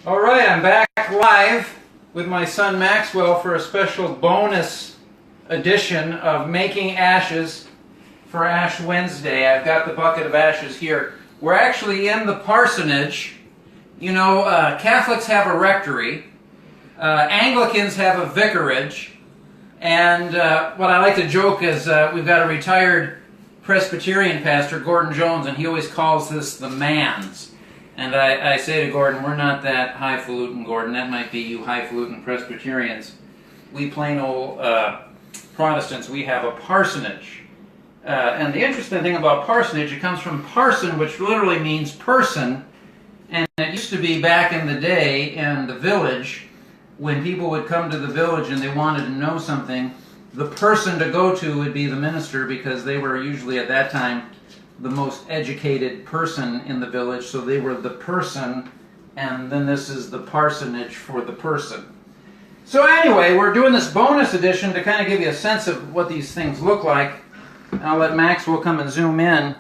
All right, I'm back live with my son Maxwell for a special bonus edition of Making Ashes for Ash Wednesday. I've got the bucket of ashes here. We're actually in the parsonage. You know, Catholics have a rectory, Anglicans have a vicarage, and what I like to joke is we've got a retired Presbyterian pastor, Gordon Jones, and he always calls this the manse. And I say to Gordon, we're not that highfalutin, Gordon. That might be you highfalutin Presbyterians. We plain old Protestants, we have a parsonage. And the interesting thing about parsonage, it comes from parson, which literally means person. And it used to be back in the day in the village, when people would come to the village and they wanted to know something, the person to go to would be the minister, because they were usually at that time the most educated person in the village, so they were the person, and then this is the parsonage for the person. So anyway, we're doing this bonus edition to kind of give you a sense of what these things look like. I'll let Maxwell come and zoom in.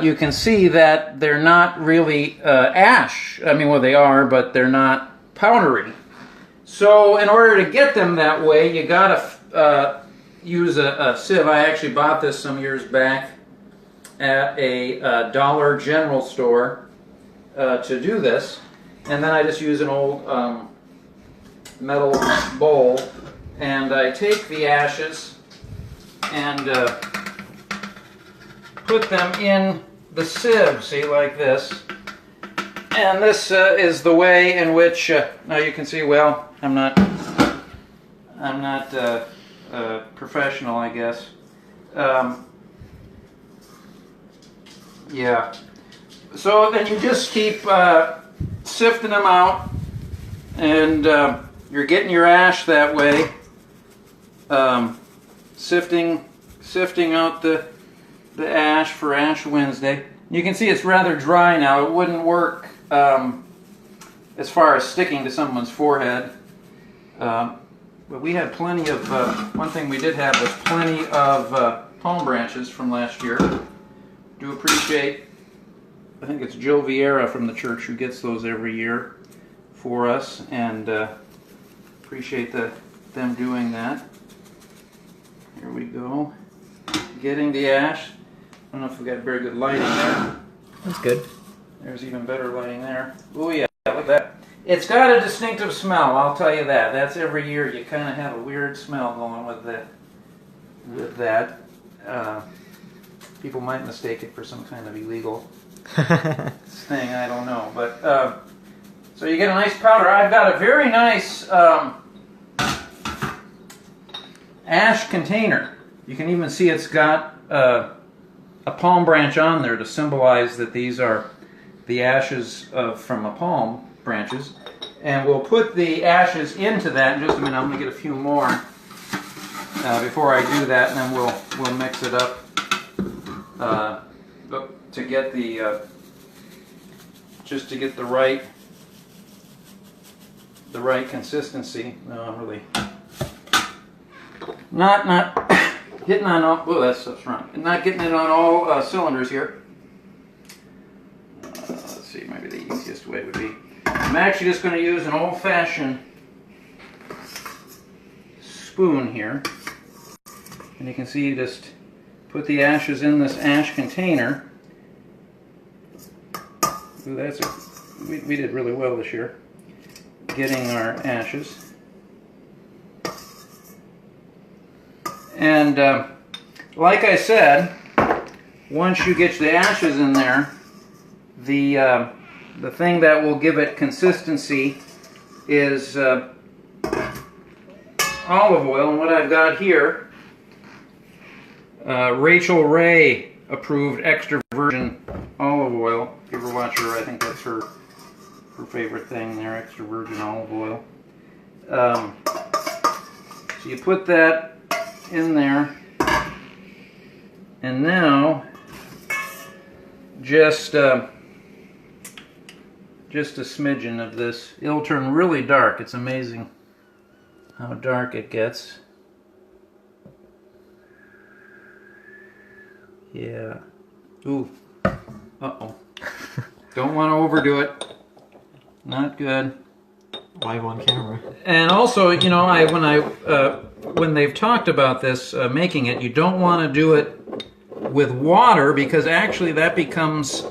You can see that they're not really ash. I mean, well, they are, but they're not powdery. So in order to get them that way, you gotta use a sieve. I actually bought this some years back at a Dollar General store to do this, and then I just use an old metal bowl, and I take the ashes and put them in the sieve, see, like this. And this is the way in which now you can see. Well, I'm not professional, I guess. Yeah. So then you just keep sifting them out, and you're getting your ash that way. Sifting out the ash for Ash Wednesday. You can see it's rather dry now. It wouldn't work as far as sticking to someone's forehead. But we had plenty of, one thing we did have was plenty of palm branches from last year. Do appreciate, I think it's Joe Vieira from the church who gets those every year for us, and appreciate them doing that. Here we go. Getting the ash. I don't know if we got very good lighting there. That's good. There's even better lighting there. Oh yeah, look at that. It's got a distinctive smell, I'll tell you that. That's every year you kind of have a weird smell going with that. People might mistake it for some kind of illegal thing, I don't know. But so you get a nice powder. I've got a very nice ash container. You can even see it's got a palm branch on there to symbolize that these are the ashes from a palm branches. And we'll put the ashes into that in just a minute. I'm going to get a few more before I do that, and then we'll mix it up to get the just to get the right consistency. No, I'm really not hitting on all. Oh, that stuff's wrong. Not getting it on all cylinders here. Let's see. Maybe the easiest way would be. I'm actually just going to use an old-fashioned spoon here, and you can see you just put the ashes in this ash container. Ooh, we did really well this year getting our ashes. And like I said, once you get the ashes in there, the thing that will give it consistency is olive oil. And what I've got here, Rachel Ray approved extra virgin olive oil. If you ever watch her, I think that's her favorite thing there, extra virgin olive oil. So you put that in there, and now just a smidgen of this. It'll turn really dark. It's amazing how dark it gets. Yeah. Ooh. Uh-oh. Don't want to overdo it. Not good. Live on camera. And also, you know, when they've talked about this, making it, you don't want to do it with water, because actually that becomes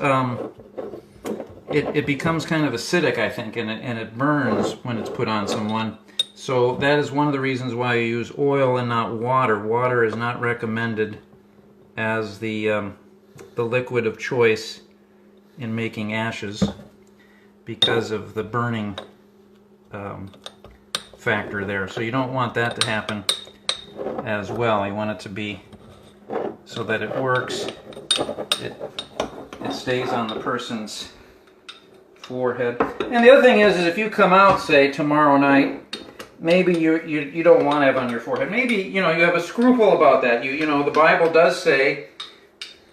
it becomes kind of acidic, I think, and it burns when it's put on someone. So that is one of the reasons why you use oil and not water. Water is not recommended as the liquid of choice in making ashes because of the burning factor there. So you don't want that to happen as well. You want it to be so that it works. It stays on the person's forehead. And the other thing is if you come out, say, tomorrow night, maybe you don't want to have on your forehead. Maybe, you know, you have a scruple about that. You know, the Bible does say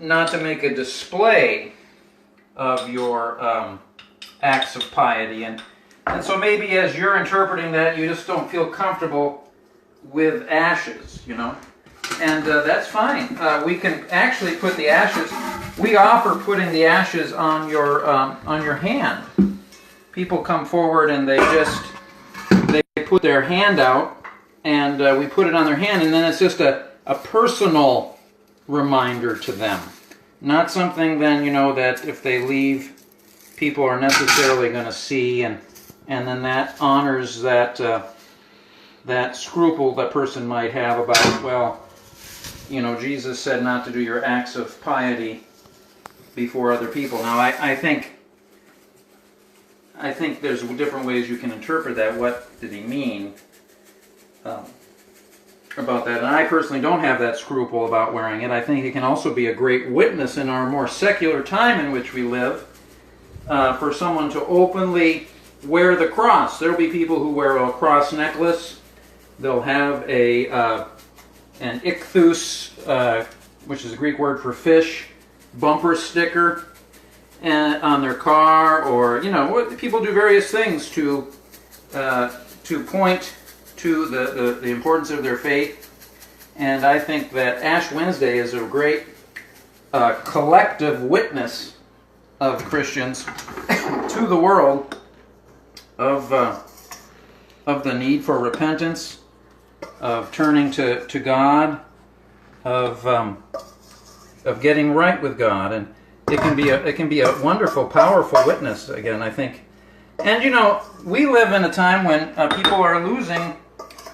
not to make a display of your acts of piety. And so maybe as you're interpreting that, you just don't feel comfortable with ashes, you know. And that's fine. We can actually put the ashes, we offer putting the ashes on your hand. People come forward and they put their hand out, and we put it on their hand, and then it's just a personal reminder to them. Not something then, you know, that if they leave, people are necessarily going to see, and then that honors that that scruple that person might have about, well, you know, Jesus said not to do your acts of piety before other people. Now, I think there's different ways you can interpret that. What did he mean about that? And I personally don't have that scruple about wearing it. I think it can also be a great witness in our more secular time in which we live, for someone to openly wear the cross. There will be people who wear a cross necklace. They'll have an ichthus, which is a Greek word for fish, bumper sticker on their car, or, you know, people do various things to point to the importance of their faith. And I think that Ash Wednesday is a great collective witness of Christians to the world of the need for repentance, of turning to God, of getting right with God, and it can be a wonderful, powerful witness. Again, I think, and you know, we live in a time when people are losing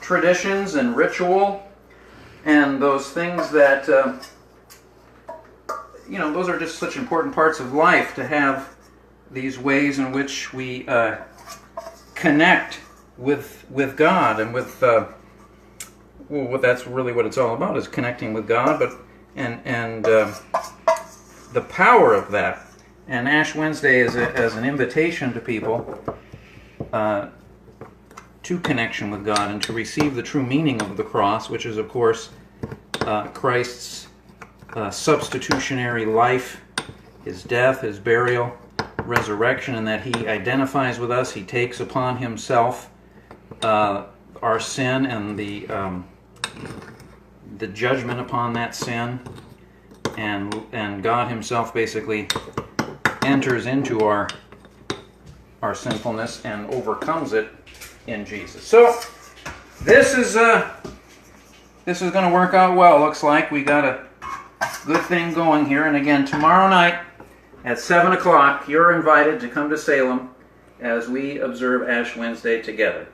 traditions and ritual, and those things that you know, those are just such important parts of life, to have these ways in which we connect with God and with well, that's really what it's all about, is connecting with God, but and the power of that. And Ash Wednesday is as an invitation to people to connection with God and to receive the true meaning of the cross, which is, of course, Christ's substitutionary life, his death, his burial, resurrection, and that he identifies with us. He takes upon himself our sin and the judgment upon that sin, and God himself basically enters into our sinfulness and overcomes it in Jesus. So this is going to work out well. Looks like we got a good thing going here. And again, tomorrow night at 7 o'clock, you're invited to come to Salem as we observe Ash Wednesday together.